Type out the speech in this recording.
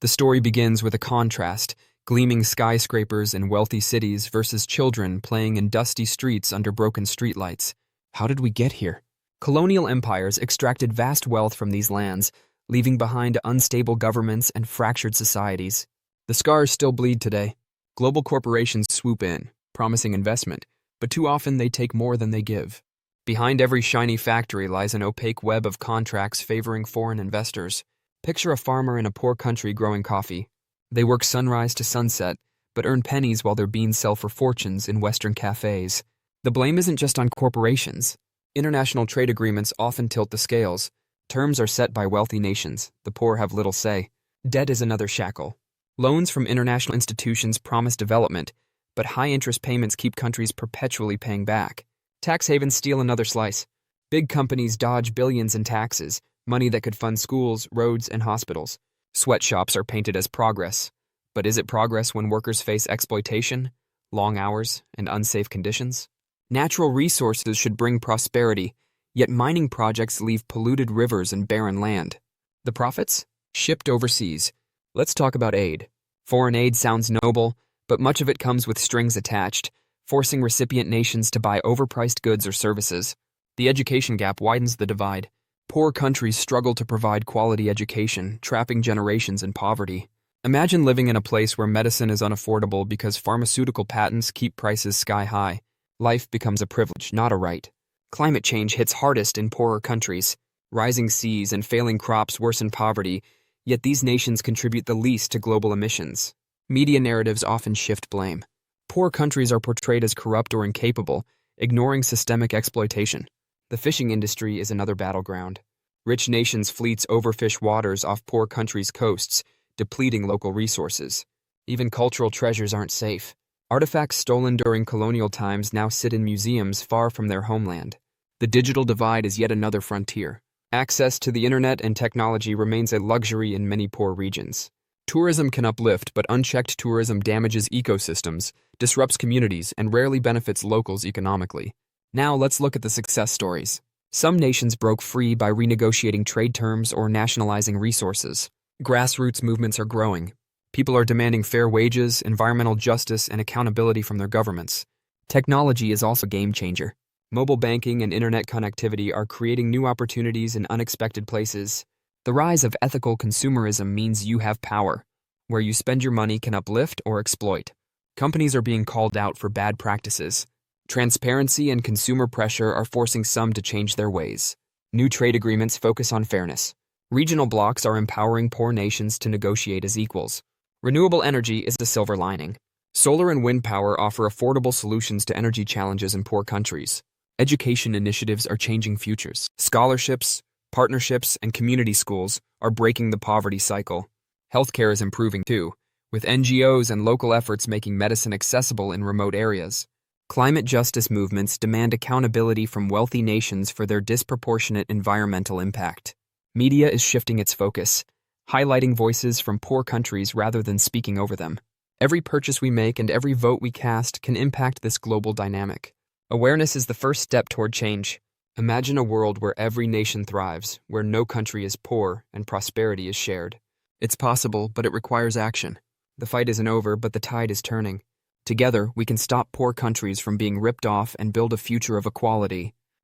The story begins with a contrast, gleaming skyscrapers in wealthy cities versus children playing in dusty streets under broken streetlights. How did we get here? Colonial empires extracted vast wealth from these lands, leaving behind unstable governments and fractured societies. The scars still bleed today. Global corporations swoop in, promising investment, but too often they take more than they give. Behind every shiny factory lies an opaque web of contracts favoring foreign investors. Picture a farmer in a poor country growing coffee. They work sunrise to sunset, but earn pennies while their beans sell for fortunes in Western cafes. The blame isn't just on corporations. International trade agreements often tilt the scales. Terms are set by wealthy nations. The poor have little say. Debt is another shackle. Loans from international institutions promise development, but high-interest payments keep countries perpetually paying back. Tax havens steal another slice. Big companies dodge billions in taxes, money that could fund schools, roads, and hospitals. Sweatshops are painted as progress. But is it progress when workers face exploitation, long hours, and unsafe conditions? Natural resources should bring prosperity, yet mining projects leave polluted rivers and barren land. The profits? Shipped overseas. Let's talk about aid. Foreign aid sounds noble, but much of it comes with strings attached, forcing recipient nations to buy overpriced goods or services. The education gap widens the divide. Poor countries struggle to provide quality education, trapping generations in poverty. Imagine living in a place where medicine is unaffordable because pharmaceutical patents keep prices sky high. Life becomes a privilege, not a right. Climate change hits hardest in poorer countries. Rising seas and failing crops worsen poverty, yet these nations contribute the least to global emissions. Media narratives often shift blame. Poor countries are portrayed as corrupt or incapable, ignoring systemic exploitation. The fishing industry is another battleground. Rich nations' fleets overfish waters off poor countries' coasts, depleting local resources. Even cultural treasures aren't safe. Artifacts stolen during colonial times now sit in museums far from their homeland. The digital divide is yet another frontier. Access to the internet and technology remains a luxury in many poor regions. Tourism can uplift, but unchecked tourism damages ecosystems, disrupts communities, and rarely benefits locals economically. Now let's look at the success stories. Some nations broke free by renegotiating trade terms or nationalizing resources. Grassroots movements are growing. People are demanding fair wages, environmental justice, and accountability from their governments. Technology is also a game changer. Mobile banking and internet connectivity are creating new opportunities in unexpected places. The rise of ethical consumerism means you have power. Where you spend your money can uplift or exploit. Companies are being called out for bad practices. Transparency and consumer pressure are forcing some to change their ways. New trade agreements focus on fairness. Regional blocs are empowering poor nations to negotiate as equals. Renewable energy is the silver lining. Solar and wind power offer affordable solutions to energy challenges in poor countries. Education initiatives are changing futures. Scholarships, partnerships, and community schools are breaking the poverty cycle. Healthcare is improving too, with NGOs and local efforts making medicine accessible in remote areas. Climate justice movements demand accountability from wealthy nations for their disproportionate environmental impact. Media is shifting its focus, highlighting voices from poor countries rather than speaking over them. Every purchase we make and every vote we cast can impact this global dynamic. Awareness is the first step toward change. Imagine a world where every nation thrives, where no country is poor and prosperity is shared. It's possible, but it requires action. The fight isn't over, but the tide is turning. Together, we can stop poor countries from being ripped off and build a future of equality.